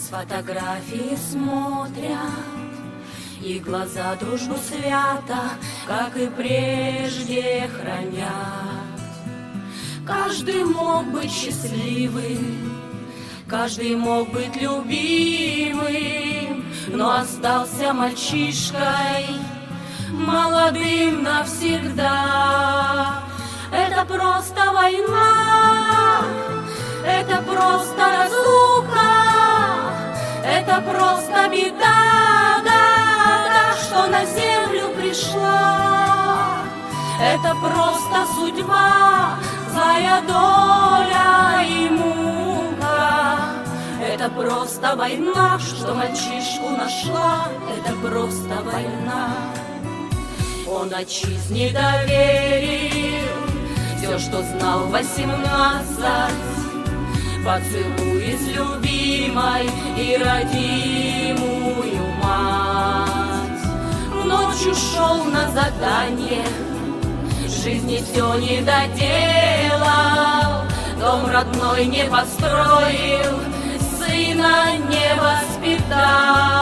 Фотографии смотрят, и глаза дружбу свято, как и прежде, хранят. Каждый мог быть счастливым, каждый мог быть любимым, но остался мальчишкой, молодым навсегда. Это просто война, это просто разлука, это просто беда, да, что на землю пришла. Это просто судьба, злая доля и мука. Это просто война, что мальчишку нашла. Это просто война. Он отчизне доверил все, что знал в 18. Поцелуй с любимой и родимую мать. Ночью шел на задание, жизни все не доделал, дом родной не построил, сына не воспитал.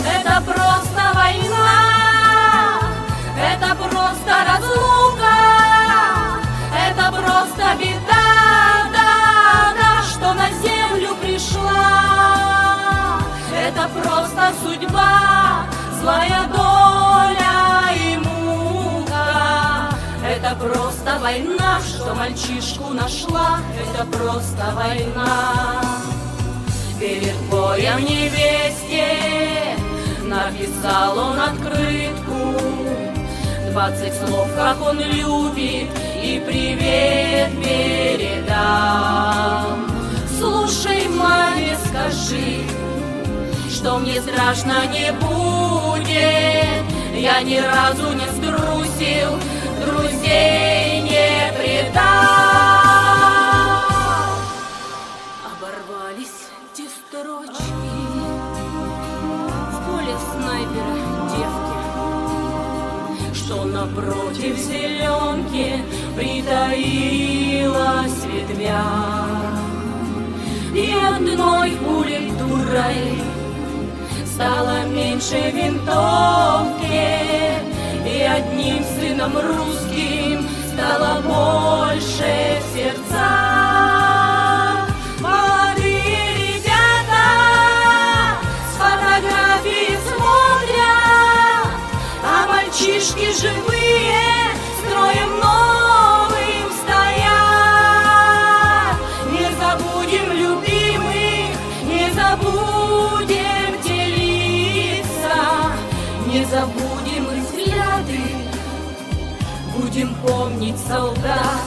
Это просто война, это просто разлука, это просто беда, что на землю пришла. Это просто судьба, злая доля и мука. Это просто война, что мальчишку нашла. Это просто война. Перед боем невесте написал он открытку, 20 слов, как он любит, и привет передам. Слушай, маме, скажи, что мне страшно не будет. Я ни разу не струсил, друзей не предал. Оборвались те строчки в поле снайпера девки, что напротив зеленки притаилась ветвя. И одной пулей дурой стало меньше винтовки, и одним сыном русским стало больше в сердцах. Молодые ребята с фотографии смотрят, а мальчишки живые строем новым стоят. Не забудем любимых, не забудем делиться, не забудем их взгляды, будем помнить солдат.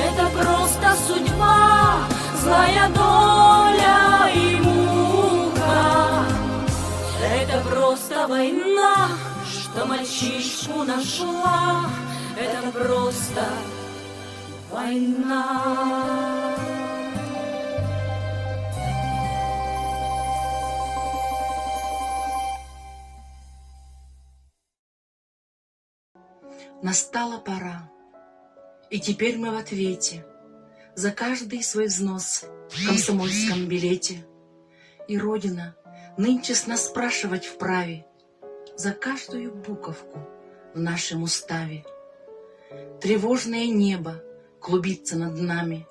Это просто судьба, злая доля и мука. Это просто война, что мальчишку нашла. Это просто война. Настала пора, и теперь мы в ответе за каждый свой взнос в комсомольском билете. И Родина нынче с нас спрашивать вправе за каждую буковку в нашем уставе. Тревожное небо клубится над нами,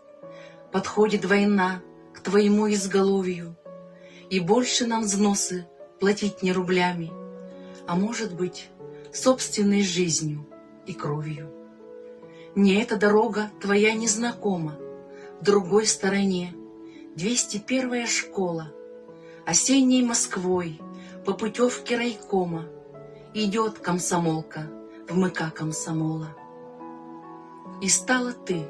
подходит война к твоему изголовью, и больше нам взносы платить не рублями, а может быть, собственной жизнью и кровью. Мне эта дорога твоя незнакома. В другой стороне 201-я школа, осенней Москвой по путевке райкома идет комсомолка в МК комсомола. И стала ты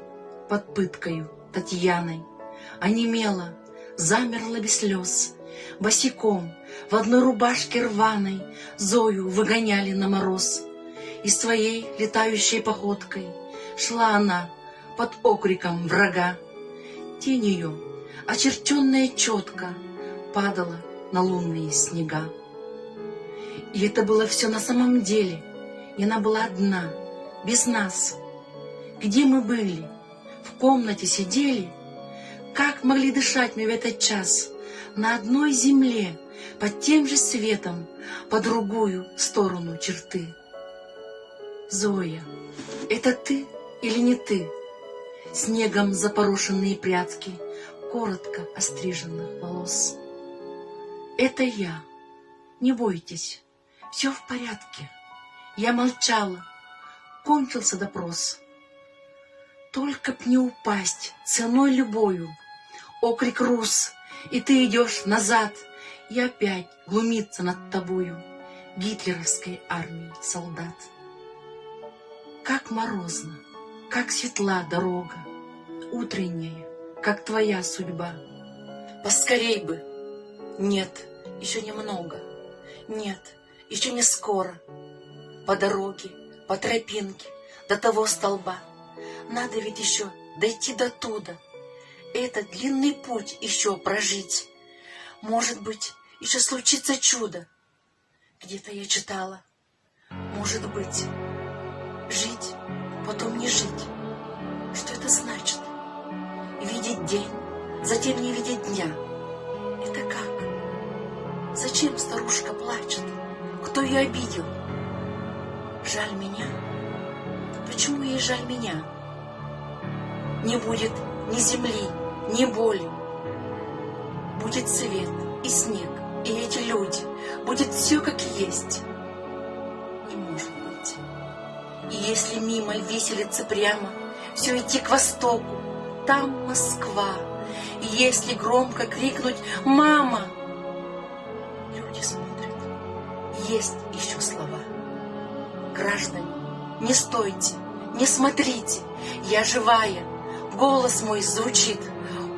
под пыткою Татьяной, онемела, замерла без слез, босиком в одной рубашке рваной Зою выгоняли на мороз. И своей летающей походкой шла она под окриком врага. Тень ее, очерченная четко, падала на лунные снега. И это было все на самом деле, и она была одна, без нас. Где мы были? В комнате сидели? Как могли дышать мы в этот час? На одной земле, под тем же светом, по другую сторону черты. Зоя, это ты или не ты? Снегом запорошенные прядки коротко остриженных волос. Это я. Не бойтесь, все в порядке. Я молчала. Кончился допрос. Только б не упасть ценой любою. Окрик рус, и ты идешь назад, и опять глумится над тобою гитлеровской армии солдат. Как морозно, как светла дорога, утренняя, как твоя судьба. Поскорей бы. Нет, еще немного. Нет, еще не скоро. По дороге, по тропинке, до того столба. Надо ведь еще дойти до туда. Этот длинный путь еще прожить. Может быть, еще случится чудо. Где-то я читала. Может быть, жить, потом не жить. Что это значит? Видеть день, затем не видеть дня. Это как? Зачем старушка плачет? Кто ее обидел? Жаль меня? Почему ей жаль меня? Не будет ни земли, ни боли. Будет свет и снег, и эти люди. Будет все как есть. Не может быть. И если мимо виселицы прямо, все идти к востоку, там Москва. И если громко крикнуть «Мама!», люди смотрят. Есть еще слова. Граждане, не стойте, не смотрите, я живая. Голос мой звучит.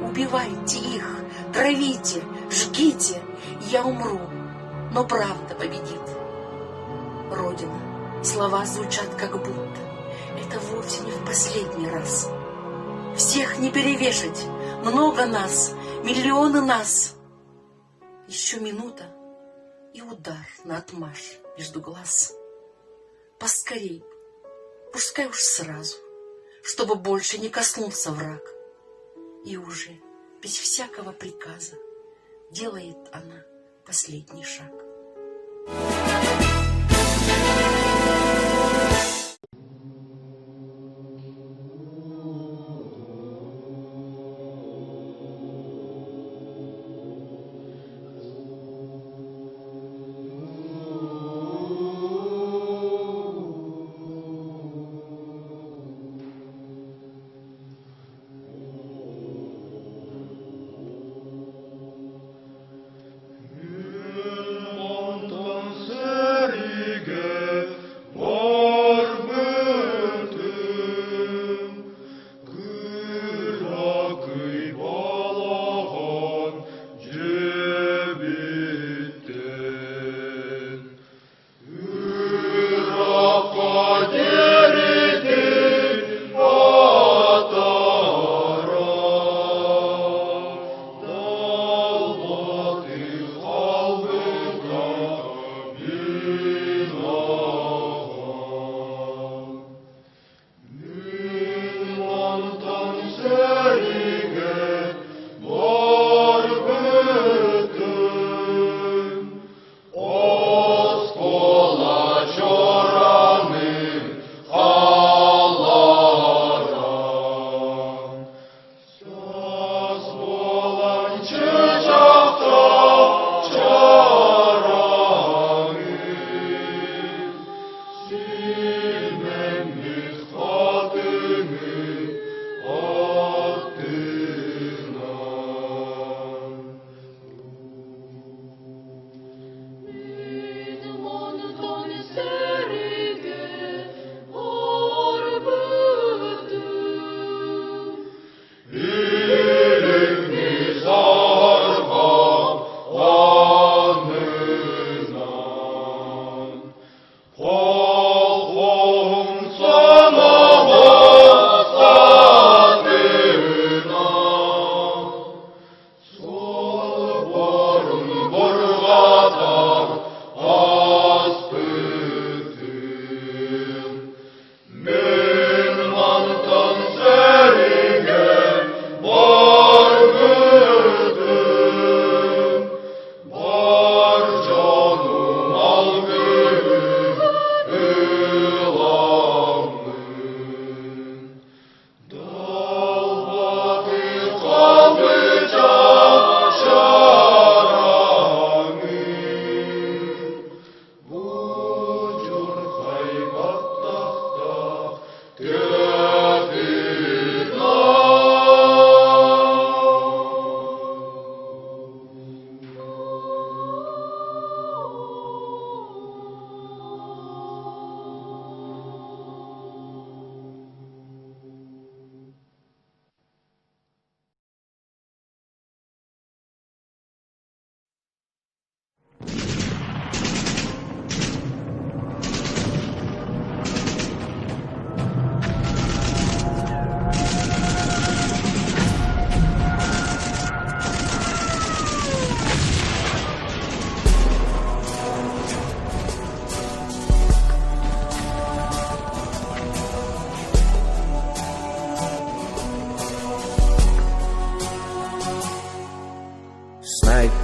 Убивайте их, травите, жгите. Я умру, но правда победит. Родина, слова звучат как будто. Это вовсе не в последний раз. Всех не перевешать, много нас, миллионы нас. Еще минута и удар наотмашь между глаз. Поскорей, пускай уж сразу, чтобы больше не коснулся враг. И уже без всякого приказа делает она последний шаг.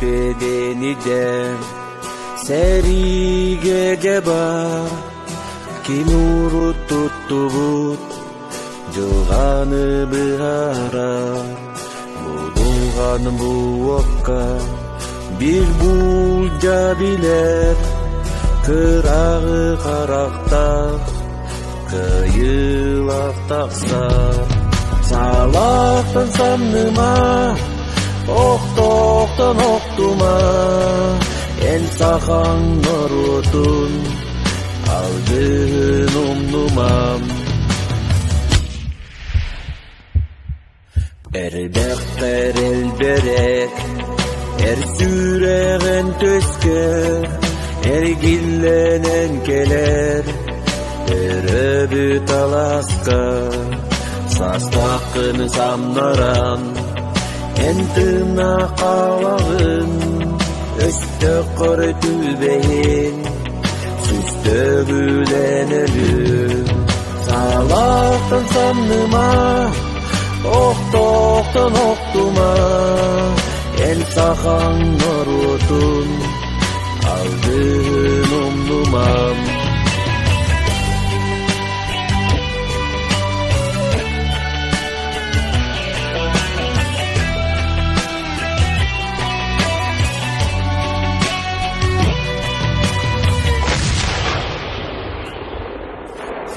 Bedeniden seriga jabar kinurut tutubut jogane berharap budungan buaka bir bulca bilet kerar karakter kayılak taksa salahtan sanma Tohtan oktuma en sahan norutun aldın umnumam Erbekler elberek süreğen töske gillenen keler öbü talaska sastakını samnaran Entına qalağın Östü qırı tübeyin Süstü gülen ölüm Salaqtan samnıma Tohtan oktuma En sahan norutun Aldın umnumam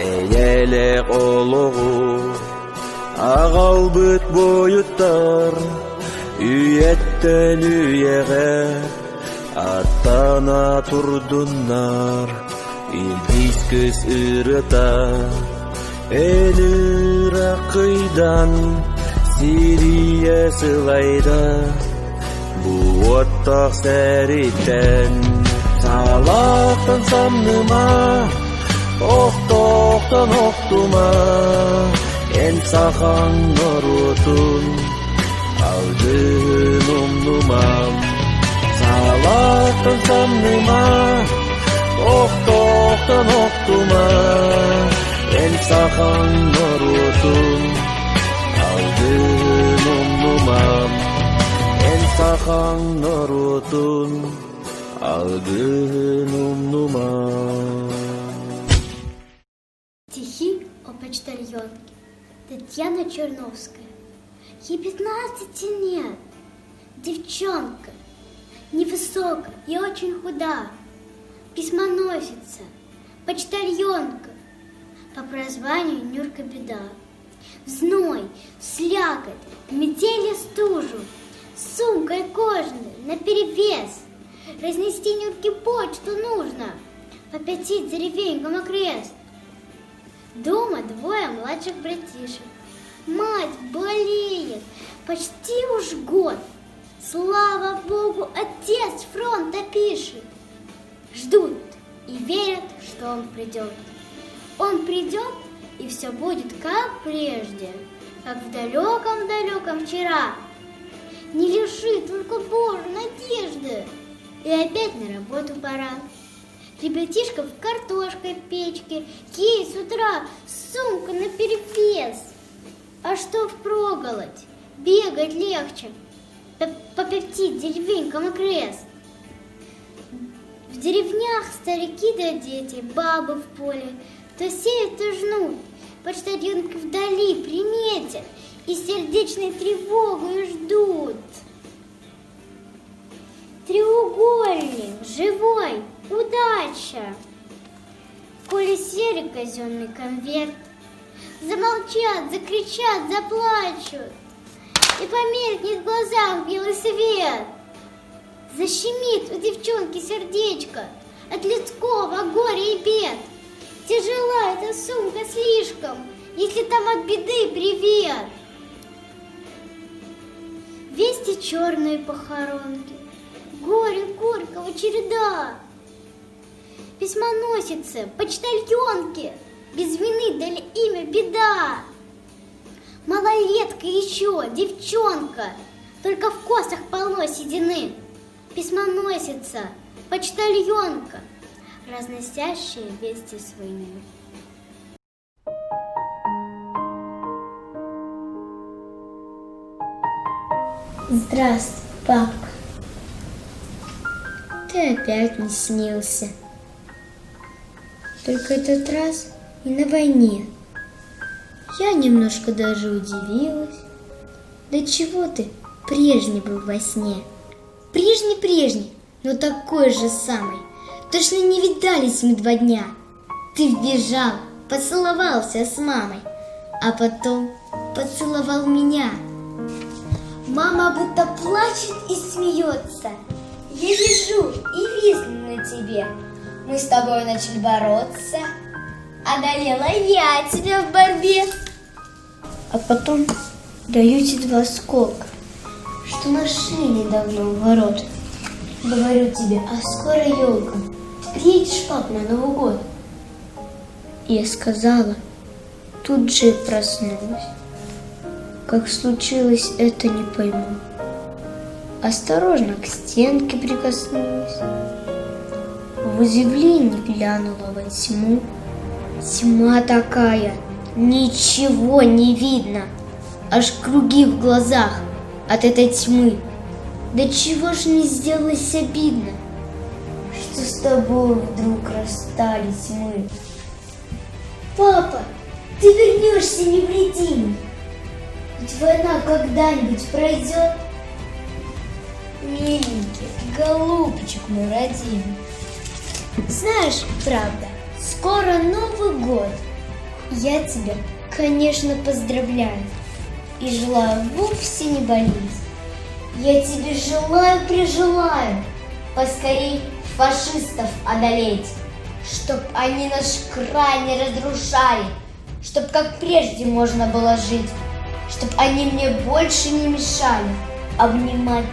Eyelek oluğu Ağal büt boyutlar Üyetten üyege Attana turdunlar İldiz kız ırıta El Irak'ıydan Siriye sılayda Bu ortak seritten Salaktan samnıma Tohtan oktuma En sahan norutun Aldın umnumam Salaktan samnıma Tohtan oktuma En sahan norutun Aldın umnumam En sahan norutun Aldın umnumam Стихи о почтальонке Татьяна Черновская. Ей 15 лет. Девчонка. Невысокая и очень худа. Письмоносица. Почтальонка. По прозванию Нюрка Беда. В зной, в слякоть, в метель и стужу. С сумкой кожаной наперевес. Разнести Нюрке почту нужно. По 5 деревенькам окрест. Дома 2 младших братишек. Мать болеет почти уж год. Слава Богу, отец фронта пишет. Ждут и верят, что что он придет. Он придет, и все будет как прежде, как в далеком-далеком вчера. Не лиши только Боже надежды, и опять на работу пора. Ребятишков картошкой в печке, ей с утра сумка наперевес. А что впроголодь, бегать легче, по пяти деревенькам и крест. В деревнях старики да дети, бабы в поле, то сеют, то жнут, почтальонки вдали приметят и сердечной тревогой ждут. Треугольник, живой, удача. Коли серый казенный конверт, замолчат, закричат, заплачут, и померкнет в глазах белый свет. Защемит у девчонки сердечко от людского горя и бед. Тяжела эта сумка слишком, если там от беды привет. Вести черные похоронки, горе горького череда. Письмоносицы, почтальонки, без вины дали имя беда. Малолетка еще, девчонка, только в косах полно седины. Письмоносица, почтальонка, разносящая вести с войны. Здравствуй, папка. Ты опять не снился. Только этот раз не на войне. Я немножко даже удивилась. Да чего ты прежний был во сне? Прежний, но такой же самый. Точно не видались мы 2 дня. Ты вбежал, поцеловался с мамой, а потом поцеловал меня. Мама будто плачет и смеется. Я лежу и висну на тебе. Мы с тобой начали бороться. Одолела я тебя в борьбе. А потом даю тебе 2 осколка, что нашли недавно у ворот. Говорю тебе, а скоро елка. Ты приедешь, пап, на Новый год? Я сказала, тут же и проснулась. Как случилось, это не пойму. Осторожно к стенке прикоснулась. В удивлении глянула во тьму. Тьма такая, ничего не видно. Аж круги в глазах от этой тьмы. Да чего ж мне сделалось обидно, что с тобой вдруг расстались мы. Папа, ты вернешься невредимый. Ведь война когда-нибудь пройдет. Миленький, голубчик мой родимый. Знаешь, правда, скоро Новый год. Я тебя, конечно, поздравляю и желаю вовсе не болеть. Я тебе желаю поскорей фашистов одолеть, чтоб они наш край не разрушали, чтоб как прежде можно было жить, чтоб они мне больше не мешали обнимать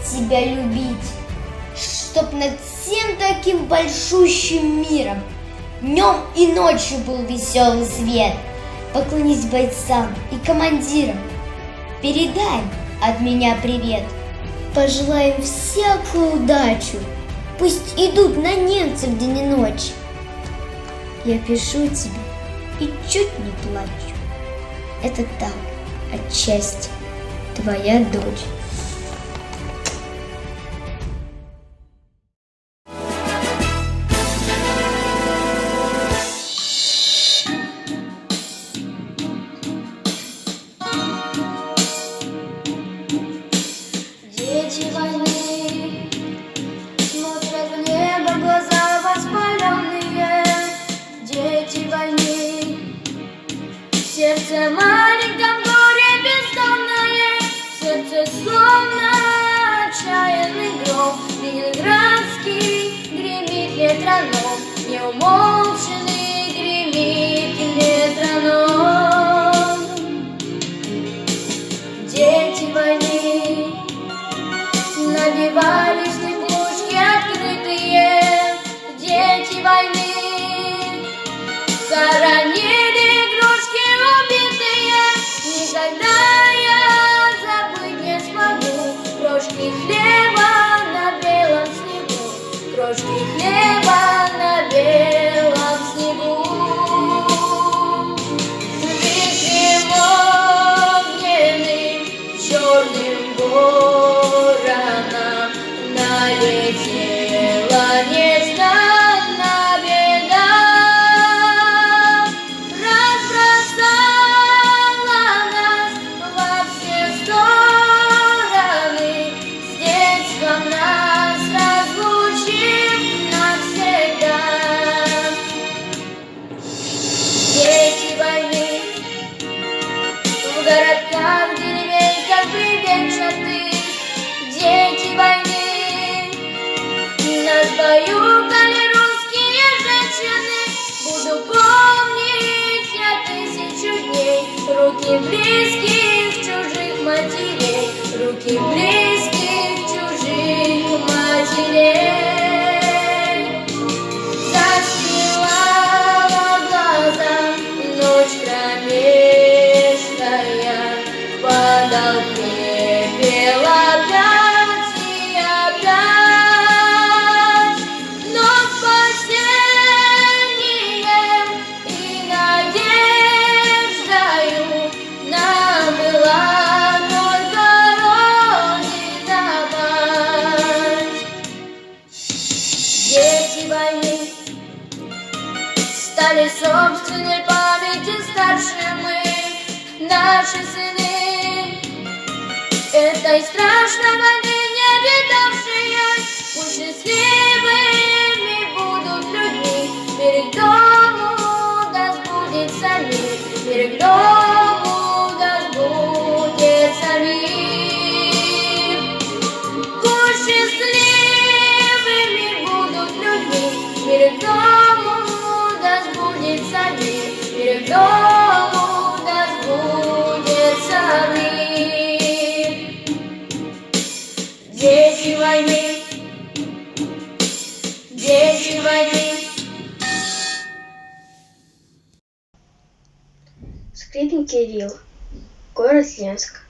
тебя любить, чтоб над всем таким большущим миром днем и ночью был веселый свет. Поклонись бойцам и командирам, передай от меня привет. Пожелаем всякую удачу, пусть идут на немцев день и ночь. Я пишу тебе и чуть не плачу. Это так, отчасти, твоя дочь. Дети войны смотрят в небо, глаза воспаленные. Дети войны, сердце маленьком горе бездомное, сердце словно отчаянный гром. Ленинградский гремит метроном, неумолчный гремит метроном. Дети войны набивались теплушки открытые. Дети войны Заронили игрушки убитые, никогда я забыть не смогу. Крошки хлеба на белом снегу, крошки хлеба на белом снегу. Вихрем огненным, черным вороном налетела незнанная беда. Разбросала нас во все стороны, с детством нас разлучив навсегда. Дети войны в городках, деревеньках бревенчатых, дети войны нас баюкали русские женщины. Буду помнить я 1000 дней руки близких чужих матерей, руки близких чужих матерей. Застилала глаза ночь кромешная, падал пепел опять и опять. Но спасением и надеждою нам была только Родина мать. Дети войны стали собственной памяти старше мы, наши сыны, этой страшной войны не видавшие. Пусть счастливыми будут людьми, берег дому да сбудется мир, берег дому да сбудется мир. Пусть счастливыми будут людьми, берег дому да сбудется мир, берег дому да сбудется мир. Дети войны, дети войны. Скрипник Кирилл, город Ленск.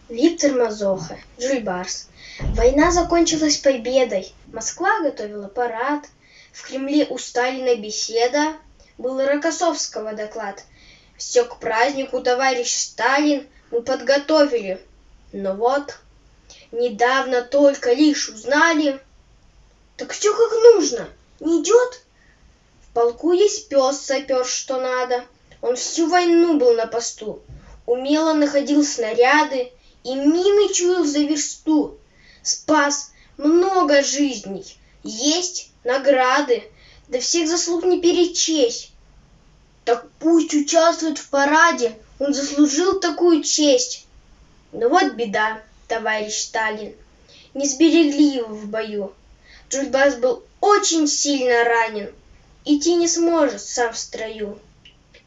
Виктор Мазоха, Джульбарс. Война закончилась победой. Москва готовила парад. В Кремле у Сталина беседа. Был Рокоссовского доклад. Все к празднику, товарищ Сталин, мы подготовили. Но вот, недавно только лишь узнали. Так все как нужно, не идет? В полку есть пес сапер, что надо. Он всю войну был на посту. Умело находил снаряды и мины чуял за версту. Спас много жизней, есть награды, да всех заслуг не перечесть. Так пусть участвует в параде, он заслужил такую честь. Но вот беда, товарищ Сталин, не сберегли его в бою. Джульбарс был очень сильно ранен, идти не сможет сам в строю.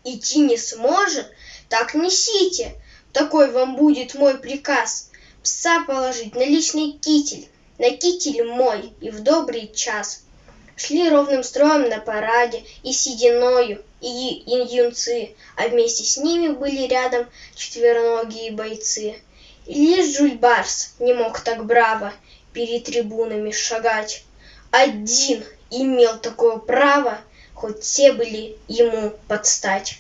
Идти не сможет? Так несите, такой вам будет мой приказ. Пса положить на личный китель, на китель мой и в добрый час. Шли ровным строем на параде и сединою, и юнцы, а вместе с ними были рядом четвероногие бойцы. И лишь Джульбарс не мог так браво перед трибунами шагать. Один имел такое право, хоть все были ему подстать.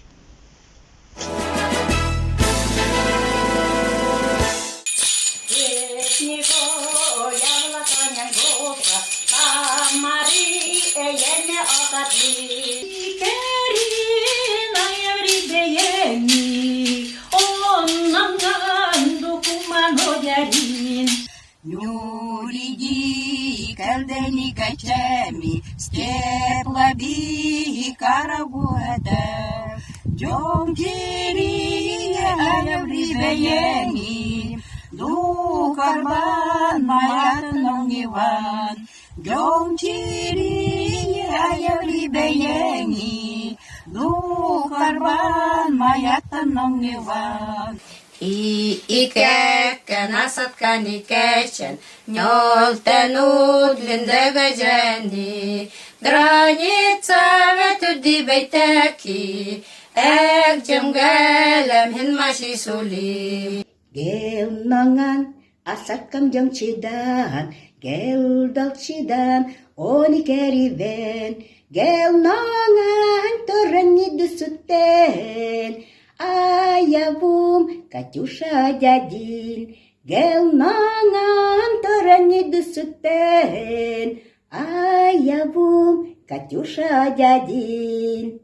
Юриди кардени качами, степлаби карагуэда, дом тири аяврибеями, ду карбан маятном ниван, дом тири аяврибеями, ду карбан маятном ниван. Икекке насаткани кечен, ньолтену длиндеге дженди, Драница ветуди бейтеки, ек джемгалем хин маши сули. Gelnangan asakam jang chidan, geldal chidan, oni keriven. Gelnangan torani dusuten, ayavum Katyusha jadil. Gelnangan torani dusuten, ayavum Katyusha jadil.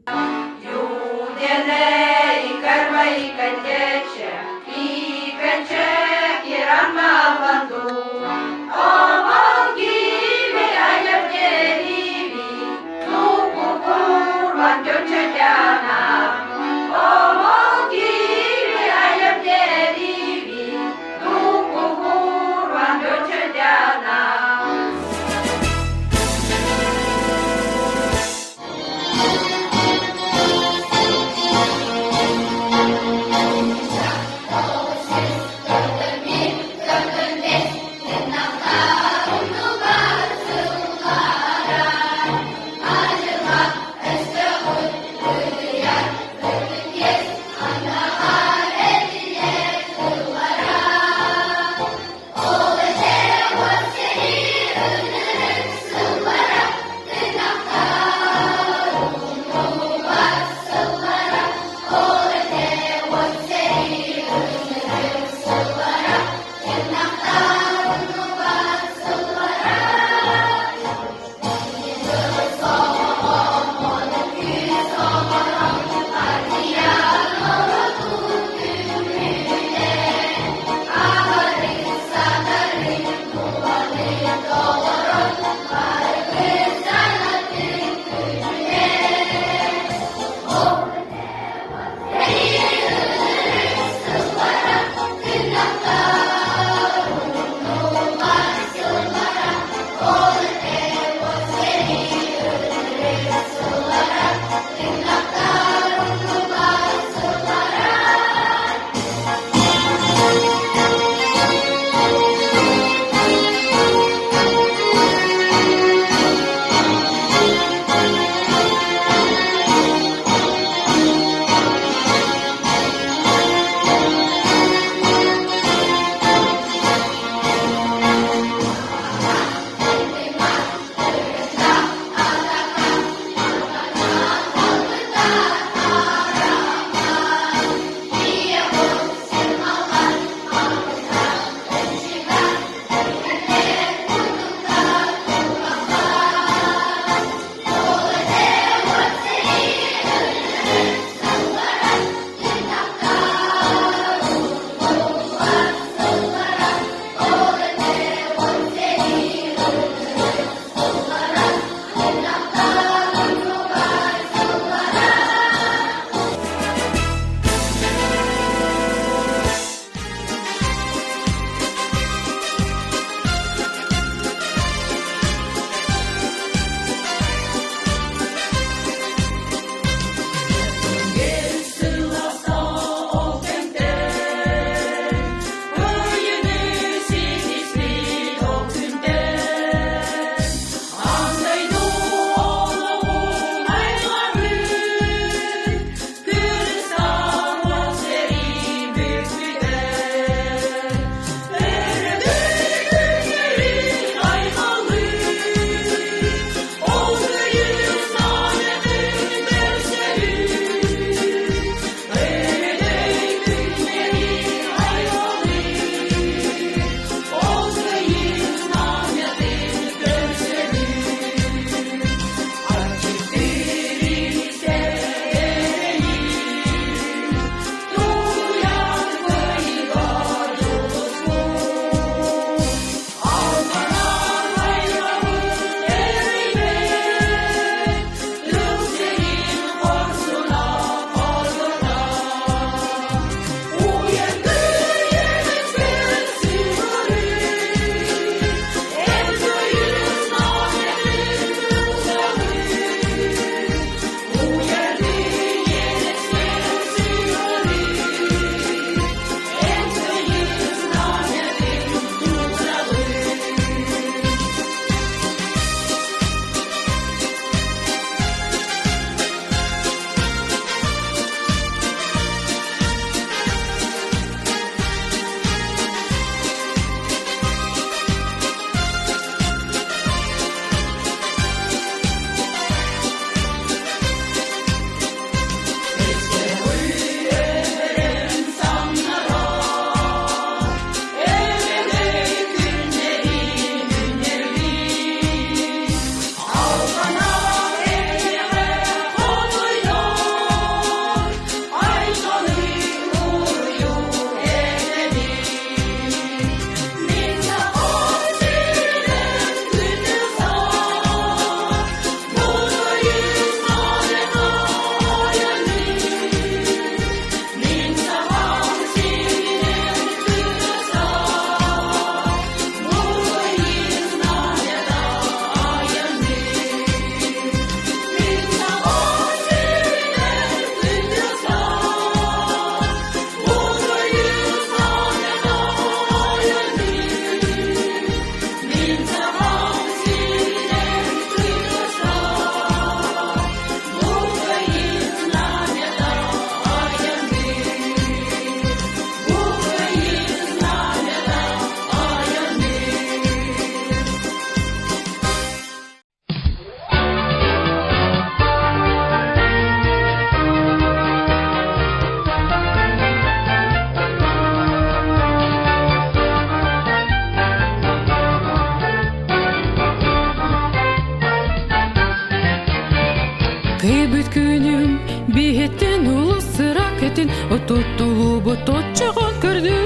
Кыйбыт күнүм биеттен улы сыра кетин отуттулу ботот чаган көрдү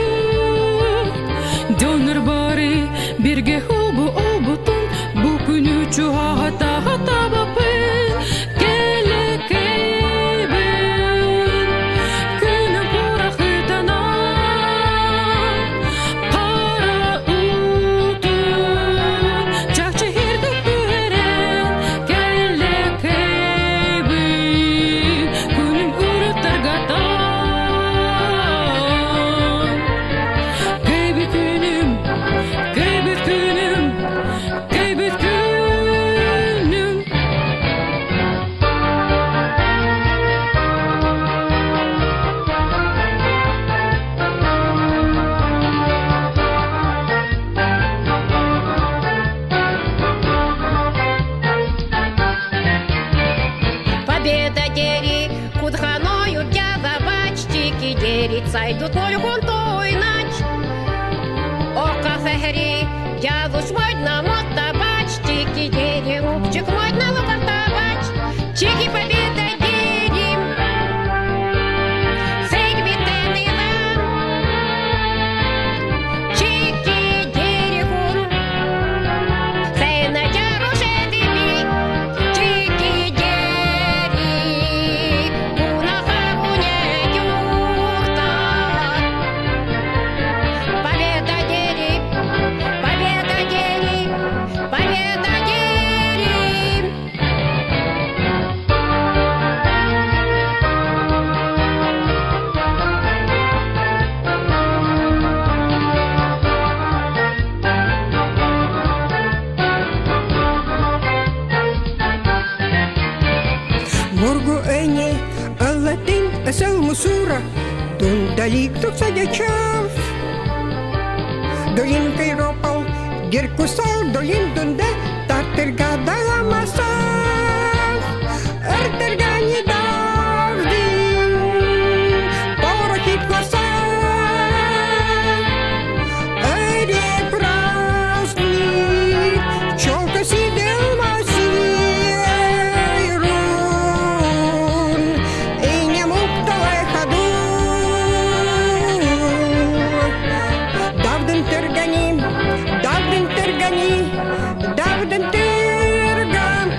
Донор бары бирге улбу олбутун бу күнү чуга хата бапын келекейбин күнү бура хытана кара утун чакчы хирдик бүерен келекейбин күнүм урутаргатан Кейбит күнүм Кейбит күнүм Кейбит күнүм Победа дери, кудханою дяда бачтики дери, цайду тольгун той нач. О кафехри, дядуш модна мотта бачтики дери, рубчик модна лопата бач, чики победа дери. Сейк битен Иван, чики дери кун, сей на дяруше деби, чики дери, куна хабуне юхта. Победа дери, победа дери, победа дери. Мургу öne Allah'ın asıl musura Dundalik tuksa geçer Dolin kayropal Girkusal dolin dunda Tartırga dalamazsan Örtırga ni davdin Porokit kosan Öyle праздник Челка сидел масирун И не мог давай ходу Давдын тыргани, давдын тыргани, давдын тырган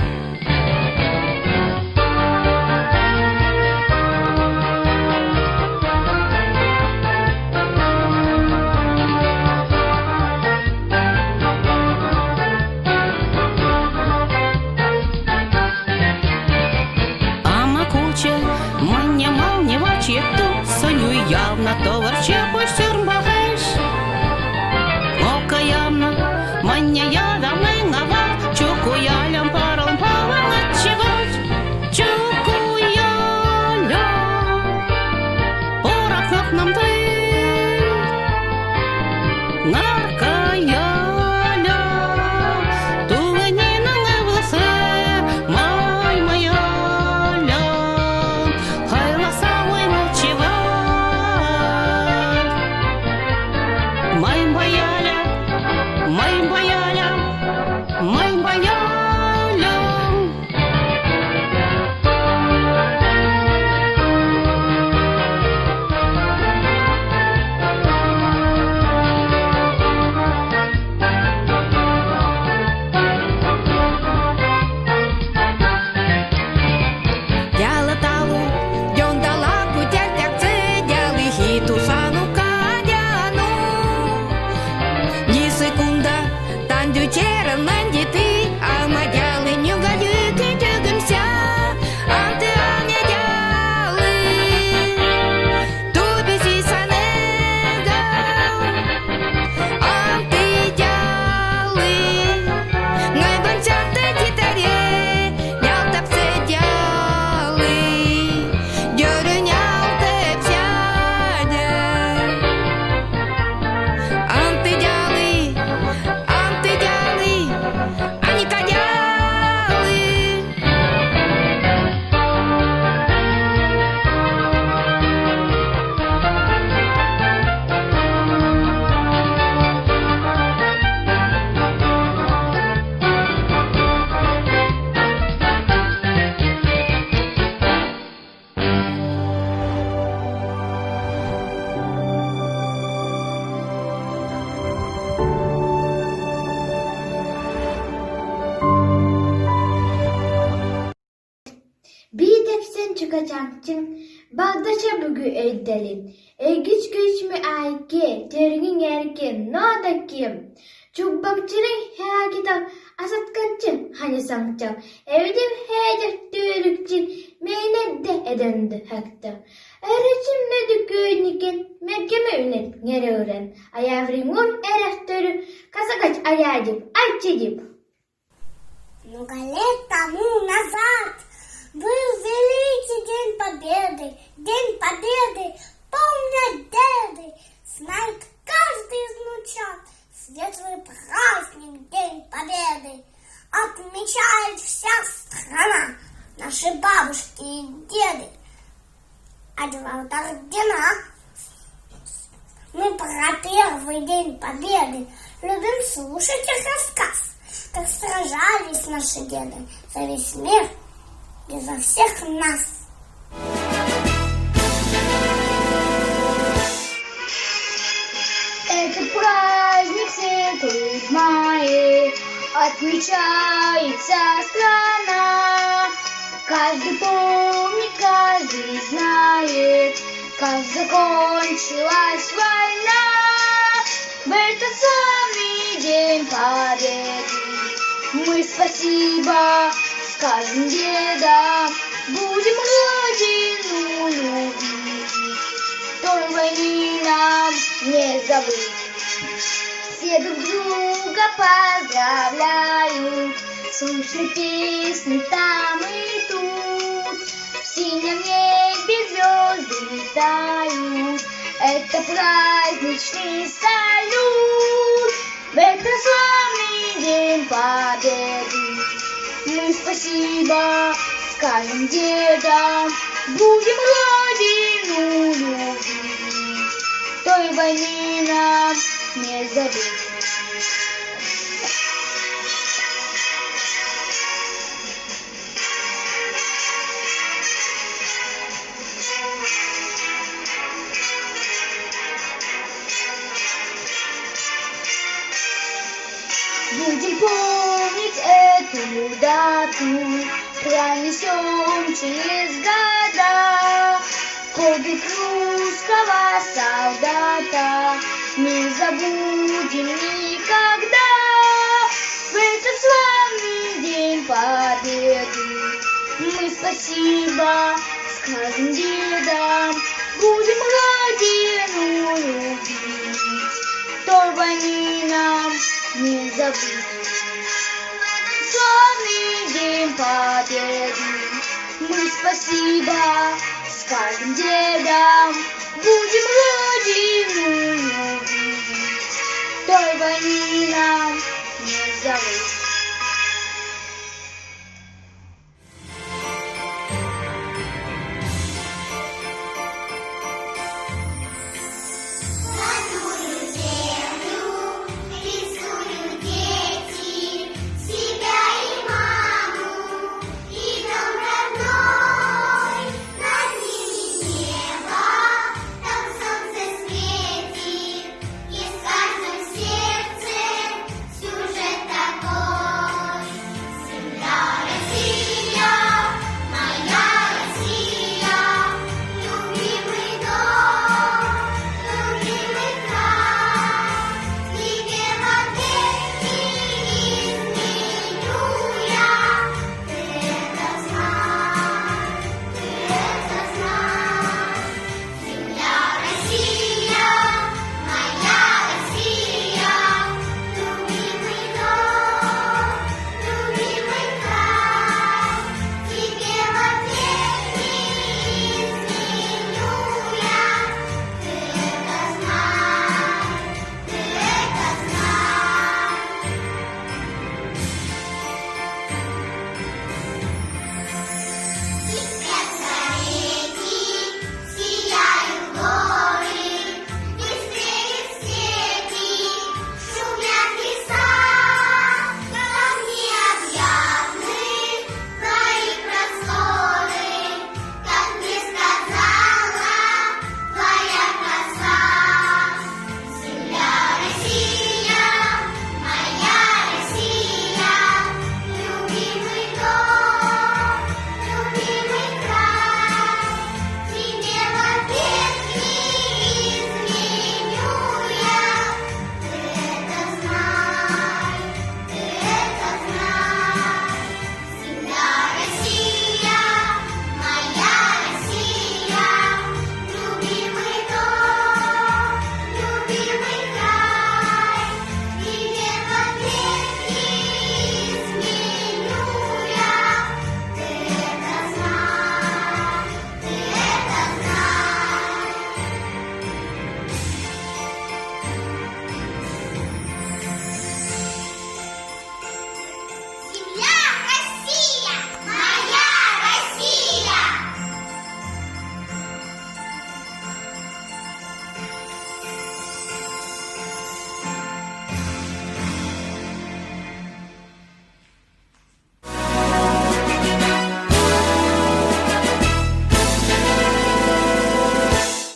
Ама куче, мання мал не вачету, соню явно товарче посюрмахеш. Ока явно, мання яда менгава, чукуялям паром паван отчевать. Чукуяля, порохнах нам ты. Наркаяля, туганина не власе, май маяля, хай ласа мой молчевать. Bir defsen çıkacaksın, bağdaşa bugü eydelin. Güç güçmü ayke, tergin erken, no da kim? Çubbakçının her kitap, asat kaçın, hani sançam. Evdim hedef dürükçün, meyne de edendi hakta. Öğretim düküniken, mekeme ünet, nere öğren. Ayavringun ereftörü, kasakaç ayacıp, ayçıcıp. Много лет тому назад был великий День Победы. День Победы помнят деды, знает каждый из внучат. Светлый праздник, День Победы, отмечает вся страна, наши бабушки и деды. Одевают ордена. Мы про первый День Победы любим слушать их рассказ. Как сражались наши деды за весь мир и за всех нас. Это праздник светлый в мае, отмечается страна. Каждый помнит, каждый знает, как закончилась война. В этот самый День Победы мы спасибо скажем дедам, будем родину любить, той войны нам не забыть. Все друг друга поздравляют, слышны песни там и тут. В синем небе звезды летают, это праздничный салют. В этот славный День Победы мы спасибо скажем дедам, будем родину любить, той войны нам не забыть. Будем помнить эту дату, пронесем через года. Подвиг русского солдата не забудем никогда. В этот славный День Победы мы спасибо скажем дедам, будем родину любить, той войны нам не забыть. Славный День Победы мы спасибо скажем дедам, будем родину любить, той войны нам не забыть.